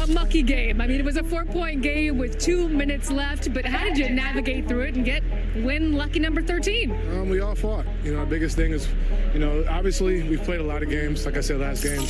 mucky game. I mean, it was a 4-point game with 2 minutes left, but how did you navigate through it and win lucky number 13? We all fought. Our biggest thing is, obviously we've played a lot of games, like I said last game,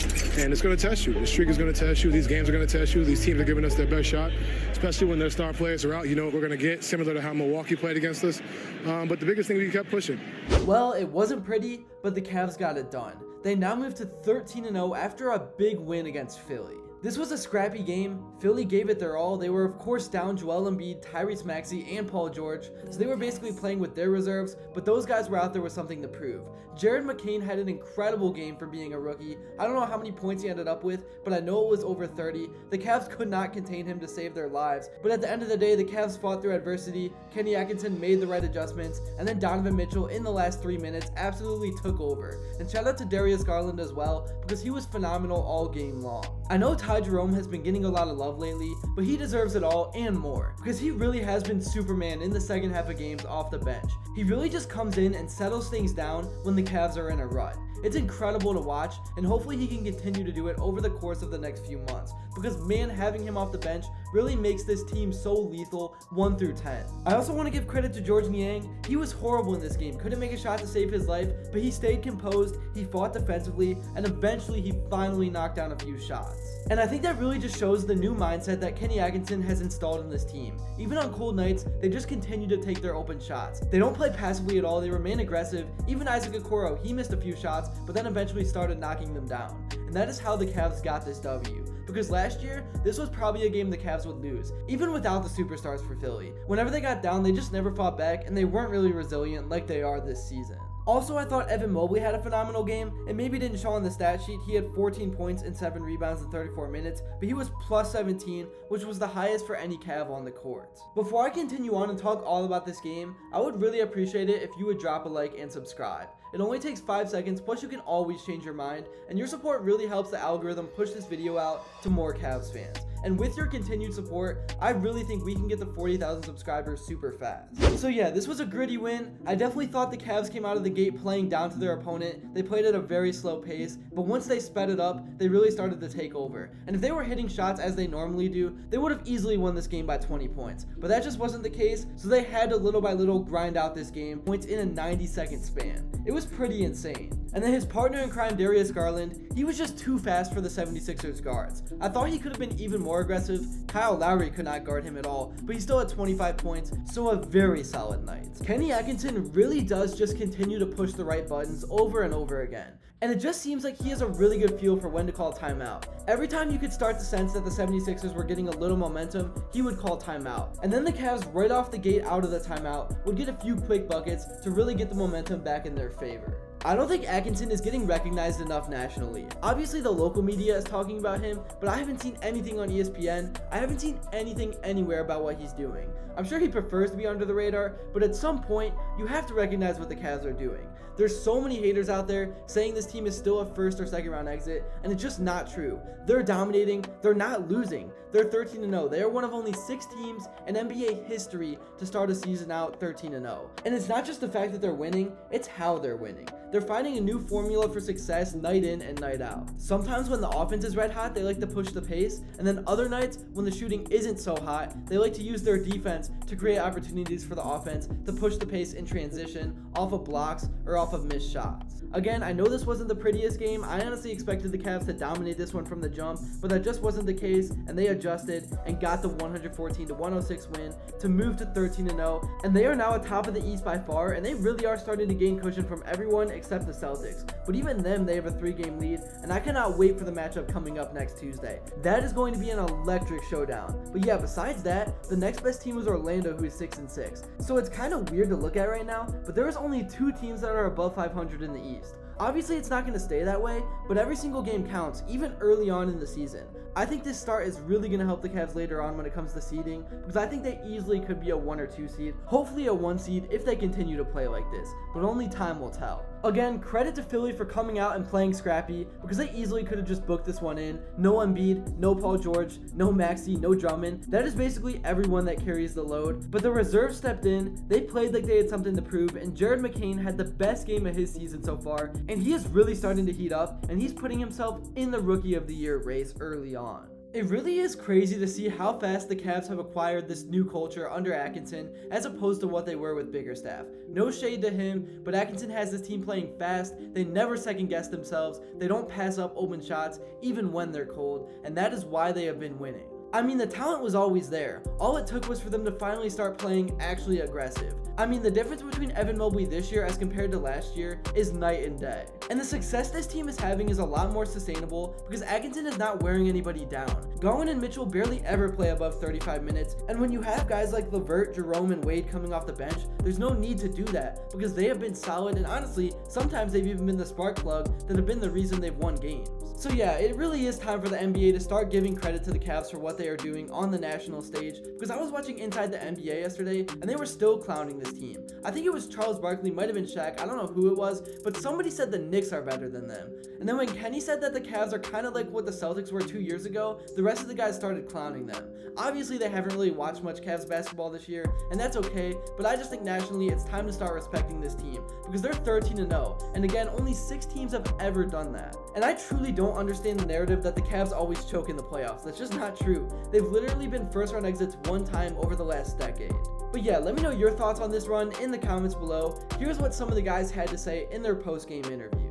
and it's going to test you. The streak is going to test you. These games are going to test you. These teams are giving us their best shot, especially when their star players are out. You know what we're going to get, similar to how Milwaukee played against us. But the biggest thing, we kept pushing. Well, it wasn't pretty, but the Cavs got it done. They now move to 13-0 after a big win against Philly. This was a scrappy game. Philly gave it their all. They were of course down Joel Embiid, Tyrese Maxey, and Paul George, so they were basically playing with their reserves, but those guys were out there with something to prove. Jared McCain had an incredible game for being a rookie. I don't know how many points he ended up with, but I know it was over 30. The Cavs could not contain him to save their lives, but at the end of the day, the Cavs fought through adversity. Kenny Atkinson made the right adjustments, and then Donovan Mitchell in the last 3 minutes absolutely took over. And shout out to Darius Garland as well, because he was phenomenal all game long. I know Ty Jerome has been getting a lot of love lately, but he deserves it all and more, because he really has been Superman in the second half of games off the bench. He really just comes in and settles things down when the Cavs are in a rut. It's incredible to watch, and hopefully he can continue to do it over the course of the next few months, because man, having him off the bench really makes this team so lethal 1 through 10. I also want to give credit to George Niang. He was horrible in this game, couldn't make a shot to save his life, but he stayed composed, he fought defensively, and eventually he finally knocked down a few shots. And I think that really just shows the new mindset that Kenny Atkinson has installed in this team. Even on cold nights, they just continue to take their open shots. They don't play passively at all, they remain aggressive. Even Isaac Okoro, he missed a few shots, but then eventually started knocking them down. And that is how the Cavs got this W. Because last year, this was probably a game the Cavs would lose, even without the superstars for Philly. Whenever they got down, they just never fought back, and they weren't really resilient like they are this season. Also, I thought Evan Mobley had a phenomenal game. It maybe didn't show on the stat sheet. He had 14 points and 7 rebounds in 34 minutes, but he was plus 17, which was the highest for any Cav on the court. Before I continue on and talk all about this game, I would really appreciate it if you would drop a like and subscribe. It only takes 5 seconds, plus you can always change your mind, and your support really helps the algorithm push this video out to more Cavs fans. And with your continued support, I really think we can get to 40,000 subscribers super fast. So yeah, this was a gritty win. I definitely thought the Cavs came out of the gate playing down to their opponent. They played at a very slow pace, but once they sped it up, they really started to take over. And if they were hitting shots as they normally do, they would have easily won this game by 20 points. But that just wasn't the case, so they had to little by little grind out this game, points in a 90-second span. It was pretty insane. And then his partner in crime, Darius Garland, he was just too fast for the 76ers guards. I thought he could have been even more aggressive. Kyle Lowry could not guard him at all, but he still had 25 points, so a very solid night. Kenny Atkinson really does just continue to push the right buttons over and over again. And it just seems like he has a really good feel for when to call timeout. Every time you could start to sense that the 76ers were getting a little momentum, he would call timeout. And then the Cavs right off the gate out of the timeout would get a few quick buckets to really get the momentum back in their favor. I don't think Atkinson is getting recognized enough nationally. Obviously the local media is talking about him, but I haven't seen anything on ESPN. I haven't seen anything anywhere about what he's doing. I'm sure he prefers to be under the radar, but at some point, you have to recognize what the Cavs are doing. There's so many haters out there saying this team is still a first or second round exit, and it's just not true. They're dominating, they're not losing. They're 13-0. They are one of only 6 teams in NBA history to start a season out 13-0. And it's not just the fact that they're winning, it's how they're winning. They're finding a new formula for success night in and night out. Sometimes when the offense is red hot, they like to push the pace, and then other nights when the shooting isn't so hot, they like to use their defense to create opportunities for the offense to push the pace in transition, off of blocks, or off of missed shots. Again, I know this wasn't the prettiest game. I honestly expected the Cavs to dominate this one from the jump, but that just wasn't the case, and they adjusted and got the 114-106 win to move to 13-0, and they are now atop of the East by far, and they really are starting to gain cushion from everyone except the Celtics. But even them, they have a 3-game lead, and I cannot wait for the matchup coming up next Tuesday. That is going to be an electric showdown. But yeah, besides that, the next best team was Orlando, who is 6-6. So it's kind of weird to look at right now, but there is only 2 teams that are above 500 in the East. Obviously, it's not going to stay that way, but every single game counts, even early on in the season. I think this start is really going to help the Cavs later on when it comes to seeding, because I think they easily could be a 1 or 2 seed, hopefully a 1 seed if they continue to play like this, but only time will tell. Again, credit to Philly for coming out and playing scrappy, because they easily could have just booked this one in. No Embiid, no Paul George, no Maxey, no Drummond. That is basically everyone that carries the load. But the reserves stepped in, they played like they had something to prove, and Jared McCain had the best game of his season so far, and he is really starting to heat up, and he's putting himself in the Rookie of the Year race early on. It really is crazy to see how fast the Cavs have acquired this new culture under Atkinson as opposed to what they were with Bickerstaff. No shade to him, but Atkinson has this team playing fast, they never second guess themselves, they don't pass up open shots even when they're cold, and that is why they have been winning. I mean, the talent was always there. All it took was for them to finally start playing actually aggressive. I mean, the difference between Evan Mobley this year as compared to last year is night and day. And the success this team is having is a lot more sustainable because Atkinson is not wearing anybody down. Garland and Mitchell barely ever play above 35 minutes, and when you have guys like LeVert, Jerome, and Wade coming off the bench, there's no need to do that because they have been solid, and honestly, sometimes they've even been the spark plug that have been the reason they've won games. So yeah, it really is time for the NBA to start giving credit to the Cavs for what they are doing on the national stage, because I was watching Inside the NBA yesterday and they were still clowning this team. I think it was Charles Barkley, might have been Shaq, I don't know who it was, but somebody said the Knicks are better than them. And then when Kenny said that the Cavs are kind of like what the Celtics were 2 years ago, the rest of the guys started clowning them. Obviously they haven't really watched much Cavs basketball this year, and that's okay, but I just think nationally it's time to start respecting this team, because they're 13-0, and again, only 6 teams have ever done that. And I truly don't understand the narrative that the Cavs always choke in the playoffs. That's just not true. They've literally been first round exits one time over the last decade. But yeah, let me know your thoughts on this run in the comments below. Here's what some of the guys had to say in their post-game interviews.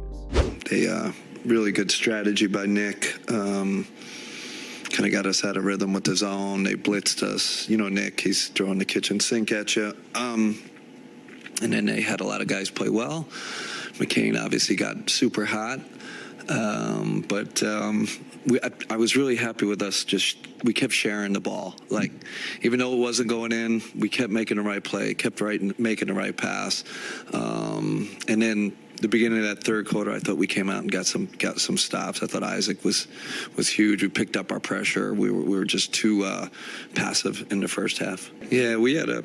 Really good strategy by Nick. Kind of got us out of rhythm with the zone. They blitzed us. You know, Nick, he's throwing the kitchen sink at you. And then they had a lot of guys play well. McCain obviously got super hot. I was really happy with us. We kept sharing the ball. Like, even though it wasn't going in, we kept making the right play, making the right pass. And then the beginning of that third quarter, I thought we came out and got some stops. I thought Isaac was huge. We picked up our pressure. We were just too passive in the first half. Yeah, we had a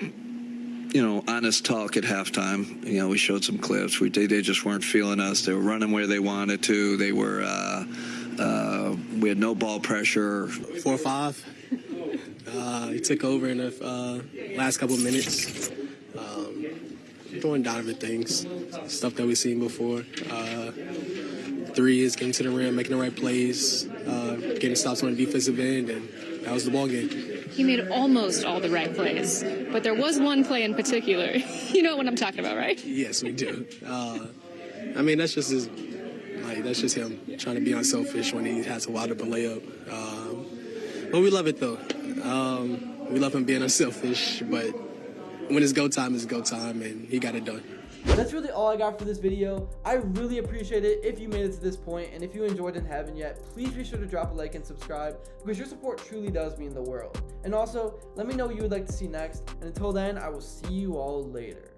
honest talk at halftime. We showed some clips. They just weren't feeling us. They were running where they wanted to. They were, we had no ball pressure. 4 or 5. He took over in the last couple of minutes. Throwing Donovan things, stuff that we've seen before. 3 is getting to the rim, making the right plays, getting stops on the defensive end, and that was the ball game. He made almost all the right plays, but there was one play in particular. You know what I'm talking about, right? Yes, we do. I mean, that's just him trying to be unselfish when he has to wind up a layup. But we love it, though. We love him being unselfish, but when it's go time, it's go time, and he got it done. That's really all I got for this video. I really appreciate it if you made it to this point, and if you enjoyed and haven't yet, please be sure to drop a like and subscribe, because your support truly does mean the world. And also, let me know what you would like to see next, and until then, I will see you all later.